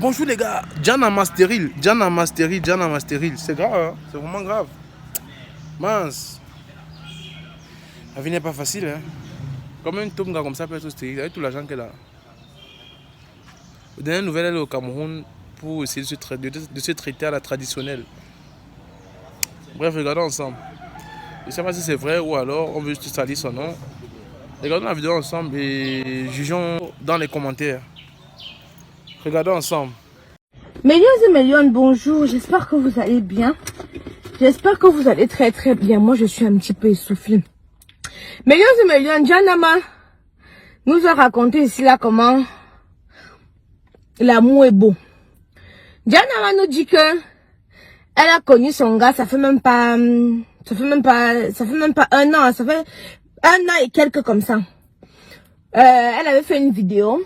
Bonjour les gars, Diana Masteril, c'est grave, hein? C'est vraiment grave. Mince. La vie n'est pas facile, hein. Comme une tombe comme ça peut être stérile, avec tout l'argent qu'elle a. La dernière nouvelle, elle est au Cameroun pour essayer de se traiter à la traditionnelle. Bref, regardons ensemble. Je ne sais pas si c'est vrai ou alors on veut juste salir son nom. Regardons la vidéo ensemble et jugeons dans les commentaires. Regardons ensemble. Millions et millions, bonjour, j'espère que vous allez bien. J'espère que vous allez très très bien. Moi je suis un petit peu essoufflée. Millions et millions, Janama nous a raconté ici là comment l'amour est beau. Janama nous dit que elle a connu son gars, ça fait même pas un an, ça fait un an et quelques comme ça. Elle avait fait une vidéo.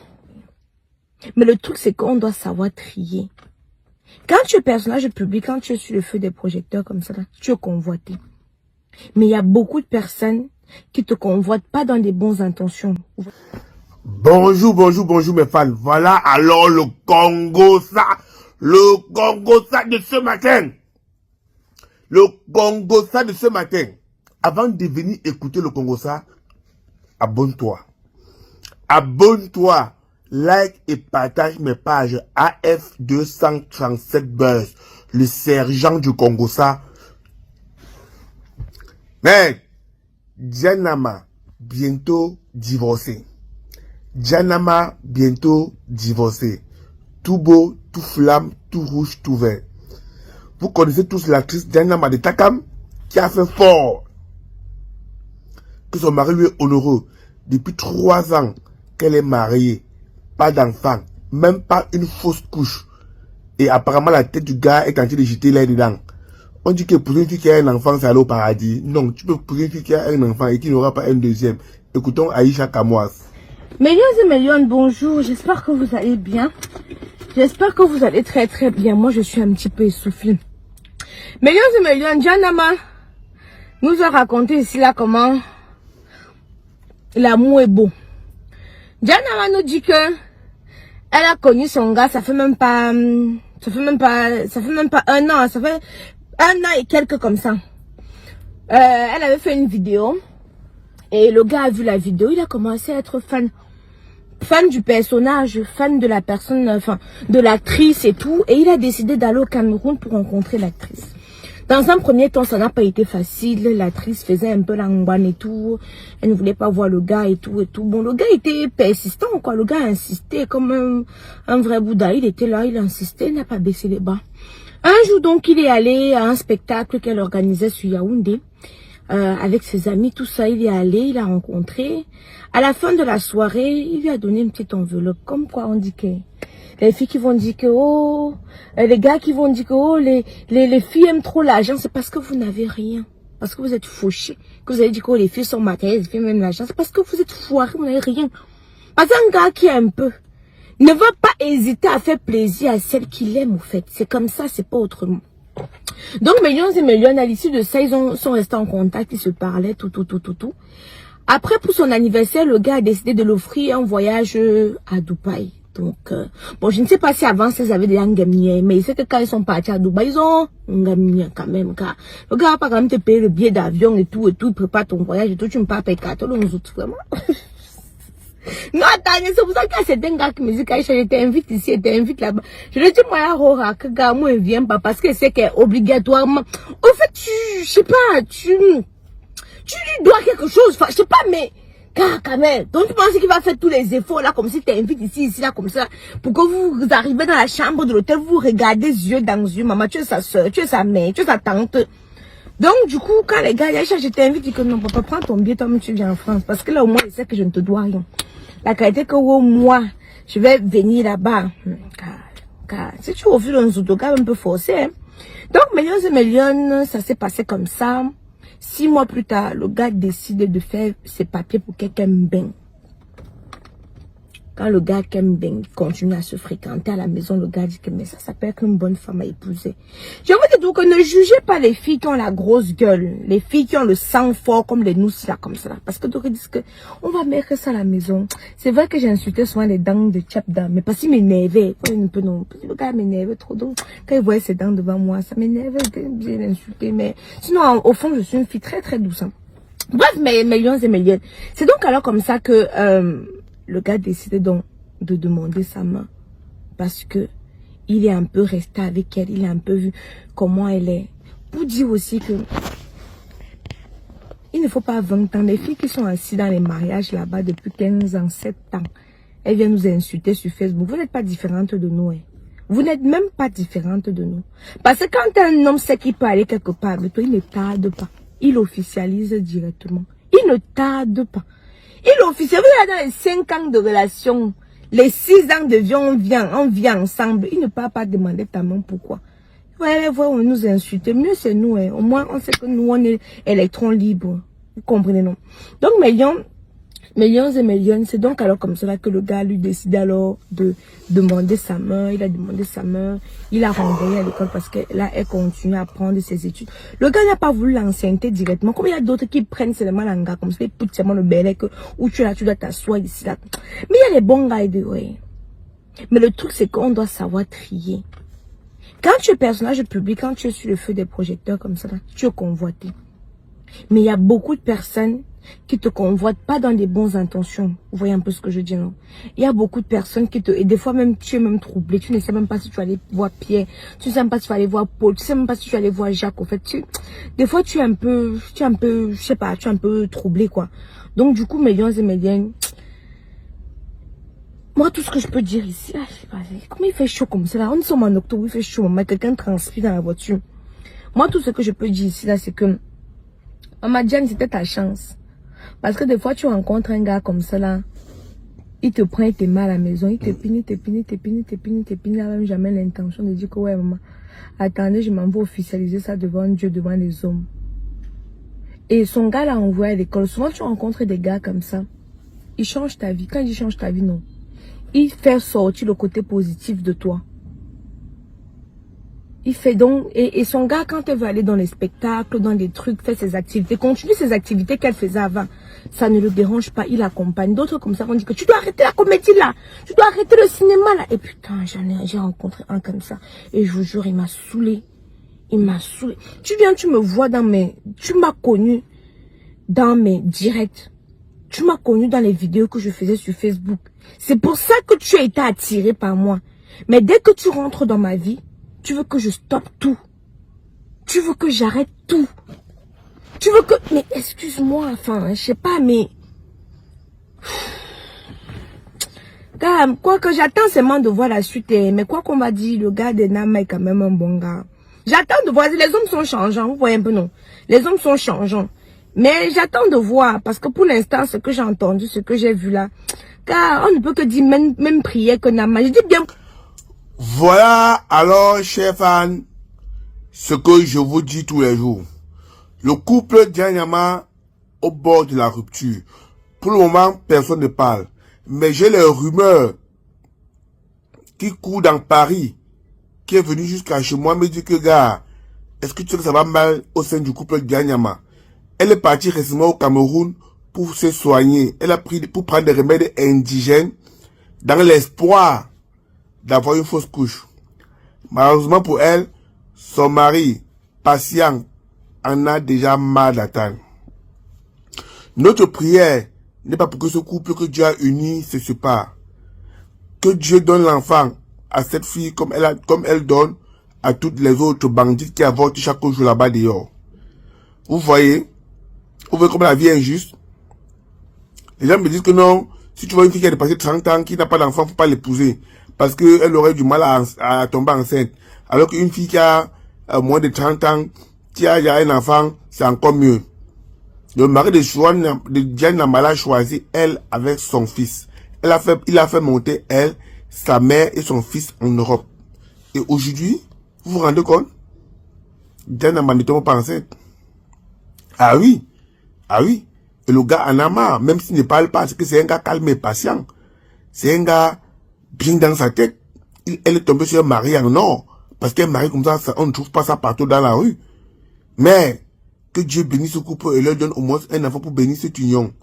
Mais le truc, c'est qu'on doit savoir trier. Quand tu es personnage public, quand tu es sur le feu des projecteurs comme ça, là, tu es convoité. Mais il y a beaucoup de personnes qui te convoitent pas dans des bonnes intentions. Bonjour mes fans. Voilà alors le Congo ça de ce matin. Le Congo ça de ce matin. Avant de venir écouter le Congo ça, abonne-toi. Abonne-toi. Like et partage mes pages AF237 Buzz, le sergent du Congo ça. Mais Janama bientôt divorcé. Janama bientôt divorcé. Tout beau, tout flamme, tout rouge, tout vert. Vous connaissez tous l'actrice Janama de Takam qui a fait fort. Que son mari lui est honoreux. Depuis 3 ans qu'elle est mariée. Pas d'enfant, même pas une fausse couche. Et apparemment la tête du gars est en train de jeter l'air dedans. On dit que pour une fille qui a un enfant, c'est aller au paradis. Non, tu peux pour une fille qui a un enfant et qui n'aura pas un deuxième. Écoutons Aïcha Kamouas. Millions et millions, bonjour, j'espère que vous allez bien. J'espère que vous allez très très bien. Moi je suis un petit peu essoufflée. Millions et millions, Janama nous a raconté ici là comment l'amour est beau. Janama nous dit que elle a connu son gars, ça fait même pas un an, ça fait un an et quelques comme ça. Elle avait fait une vidéo et le gars a vu la vidéo, il a commencé à être fan du personnage, fan de la personne, enfin de l'actrice et tout, et il a décidé d'aller au Cameroun pour rencontrer l'actrice. Dans un premier temps, ça n'a pas été facile. L'actrice faisait un peu l'angoine et tout. Elle ne voulait pas voir le gars et tout et tout. Bon, le gars était persistant, quoi. Le gars a insisté comme un vrai Bouddha. Il était là, il a insisté, il n'a pas baissé les bras. Un jour, donc, il est allé à un spectacle qu'elle organisait sur Yaoundé. Avec ses amis, tout ça, il est allé, il a rencontré. À la fin de la soirée, il lui a donné une petite enveloppe. Comme quoi, on dit que les filles qui vont dire que, oh, les gars qui vont dire que, oh, les filles aiment trop l'argent, c'est parce que vous n'avez rien. Parce que vous êtes fauchés. Que vous avez dit que oh, les filles sont matérielles, les filles aiment l'argent. C'est parce que vous êtes foirés, vous n'avez rien. Parce qu'un gars qui a un peu ne va pas hésiter à faire plaisir à celle qu'il aime, au fait. C'est comme ça, c'est pas autrement. Donc, millions et millions, à l'issue de ça, ils sont restés en contact, ils se parlaient, tout. Après, pour son anniversaire, le gars a décidé de l'offrir un voyage à Dubaï. Donc, bon, je ne sais pas si avant, ils avaient des Angamniens, mais c'est que quand ils sont partis à Dubaï, ils ont Angamniens quand même, car le gars va pas quand même te payer le billet d'avion et tout, il prépare ton voyage et tout, tu ne peux pas payer 4 autres, vraiment. Non, attendez, c'est pour ça que c'est un gars qui me dit qu'Aïcha, je t'invite ici, je t'invite là-bas. Je lui dis, moi, que gars, moi, il vient pas parce que c'est qu'obligatoirement. En fait, je sais pas, tu lui dois quelque chose, enfin, je sais pas, mais, quand même. Donc, tu penses qu'il va faire tous les efforts là, comme si t'invites ici, là, comme ça, pour que vous arrivez dans la chambre de l'hôtel, vous regardez yeux dans yeux, maman, tu es sa soeur, tu es sa mère, tu es sa tante. Donc, du coup, quand les gars, Aïcha, je t'invite, dis que non, papa, prends ton billet, toi, tu viens en France. Parce que là, au moins, il sait que je ne te dois rien. La qualité que oh, moi, je vais venir là-bas. Car si tu refuses un autocar un peu forcé, hein. Donc, millions et millions, ça s'est passé comme ça. 6 mois plus tard, le gars décide de faire ses papiers pour quelqu'un bien. Quand le gars qui aime bien continue à se fréquenter à la maison, le gars dit que mais ça s'appelle qu'une bonne femme à épouser. Je vous dis donc que ne jugez pas les filles qui ont la grosse gueule, les filles qui ont le sang fort comme les nousses là, comme ça. Parce que donc ils disent que on va mettre ça à la maison. C'est vrai que j'ai insulté souvent les dents de Tchapda, mais parce qu'il m'énervait. Un peu non, le gars m'énervait trop. Donc quand il voyait ses dents devant moi, ça m'énervait bien insulté. Mais sinon, au fond, je suis une fille très très douce. Hein. Bref, mes lions et mes liens. C'est donc alors comme ça que le gars décidait donc de demander sa main parce que il est un peu resté avec elle, il a un peu vu comment elle est. Pour dire aussi que il ne faut pas 20 ans. Les filles qui sont assises dans les mariages là-bas depuis 15 ans, 7 ans, elles viennent nous insulter sur Facebook. Vous n'êtes pas différente de nous. Hein. Vous n'êtes même pas différente de nous. Parce que quand un homme sait qu'il peut aller quelque part avec toi, il ne tarde pas. Il officialise directement. Il ne tarde pas. Il officialise. Vous êtes dans les 5 ans de relation, les 6 ans de vie, on vient ensemble. Il ne peut pas demander ta main pourquoi. Ouais, on nous insulte. Mieux c'est nous. Hein. Au moins, on sait que nous, on est électrons libres. Vous comprenez, non? Donc, mes lions et mes lions, c'est donc alors comme cela que le gars lui décide alors de demander sa main. Il a demandé sa main. Il a renvoyé à l'école parce que là, elle continue à prendre ses études. Le gars n'a pas voulu l'ancienneté directement. Comme il y a d'autres qui prennent seulement l'anga, comme ça, ils poussent seulement le bélec où tu es là, tu dois t'asseoir ici, là. Mais il y a les bons gars et de ouais. Mais le truc, c'est qu'on doit savoir trier. Quand tu es personnage public, quand tu es sur le feu des projecteurs comme ça, là, tu es convoité. Mais il y a beaucoup de personnes qui te convoitent pas dans des bonnes intentions. Vous voyez un peu ce que je dis, non? Il y a beaucoup de personnes qui te... Et des fois même, tu es même troublé. Tu ne sais même pas si tu vas aller voir Pierre. Tu ne sais même pas si tu vas aller voir Paul. Tu ne sais même pas si tu vas aller voir Jacques. En fait, des fois, tu es un peu, je sais pas, tu es un peu troublé, quoi. Donc, du coup, mes lions et mes liens, moi, tout ce que je peux dire ici, là, je sais pas, comment il fait chaud comme ça, là? On sommes en octobre, il fait chaud, mais quelqu'un transpire dans la voiture. Moi, tout ce que je peux dire ici, là, c'est que, Maman Diane, c'était ta chance. Parce que des fois, tu rencontres un gars comme ça, là, il te prend, il te met à la maison, il te pine, il n'a même jamais l'intention de dire que, ouais, maman, attendez, je m'en vais officialiser ça devant Dieu, devant les hommes. Et son gars l'a envoyé à l'école. Souvent, tu rencontres des gars comme ça. Ils changent ta vie. Quand ils changent ta vie, non. Il fait sortir le côté positif de toi. Il fait donc, et son gars, quand elle veut aller dans les spectacles, dans des trucs, fait ses activités, continue ses activités qu'elle faisait avant. Ça ne le dérange pas, il accompagne. D'autres comme ça vont dire que tu dois arrêter la comédie là, tu dois arrêter le cinéma là. Et putain, j'ai rencontré un comme ça. Et je vous jure, il m'a saoulé. Il m'a saoulé. Tu me vois tu m'as connu dans mes directs. Tu m'as connu dans les vidéos que je faisais sur Facebook. C'est pour ça que tu as été attiré par moi. Mais dès que tu rentres dans ma vie, tu veux que je stoppe tout. Tu veux que j'arrête tout. Tu veux que... Mais excuse-moi, enfin, je sais pas, mais... Car, quoi que j'attends seulement de voir la suite. Mais quoi qu'on va dire, le gars de Nama est quand même un bon gars. J'attends de voir. Les hommes sont changeants. Vous voyez un peu, non? Les hommes sont changeants. Mais j'attends de voir. Parce que pour l'instant, ce que j'ai entendu, ce que j'ai vu là... Car on ne peut que dire même prier que Nama. Je dis bien... Voilà alors, chers fans, ce que je vous dis tous les jours. Le couple Dianyama au bord de la rupture. Pour le moment, personne ne parle. Mais j'ai les rumeurs qui courent dans Paris, qui est venu jusqu'à chez moi me dire que, gars, est-ce que tu sais que ça va mal au sein du couple Dianyama? Elle est partie récemment au Cameroun pour se soigner. Elle a pris pour prendre des remèdes indigènes dans l'espoir d'avoir une fausse couche. Malheureusement pour elle, son mari, patient, en a déjà marre d'attendre. Notre prière n'est pas pour que ce couple que Dieu a uni se sépare. Que Dieu donne l'enfant à cette fille comme elle donne à toutes les autres bandits qui avortent chaque jour là-bas dehors. Vous voyez comme la vie est injuste. Les gens me disent que non, si tu vois une fille qui a dépassé 30 ans, qui n'a pas d'enfant, faut pas l'épouser. Parce qu'elle aurait du mal à tomber enceinte. Alors qu'une fille qui a moins de 30 ans, qui a un enfant, c'est encore mieux. Le mari de Diane Namala a choisi elle avec son fils. Il a fait monter elle, sa mère et son fils en Europe. Et aujourd'hui, vous vous rendez compte? Diane Namala ne tombe pas enceinte. Ah oui. Ah oui. Et le gars en a marre, même s'il ne parle pas, c'est que c'est un gars calme et patient. C'est un gars bien dans sa tête. Elle est tombée sur un mari en or. Parce qu'un mari comme ça, on ne trouve pas ça partout dans la rue. Mais, que Dieu bénisse ce couple et leur donne au moins un enfant pour bénir cette union.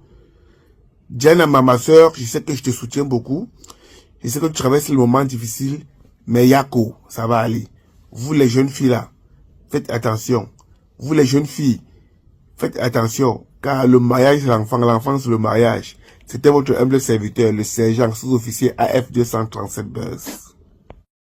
Diana, ma soeur, je sais que je te soutiens beaucoup. Je sais que tu traverses le moment difficile. Mais Yako, ça va aller. Vous les jeunes filles là, faites attention. Vous les jeunes filles, faites attention. Car le mariage c'est l'enfant c'est le mariage. C'était votre humble serviteur, le sergent sous-officier AF 237 Buzz.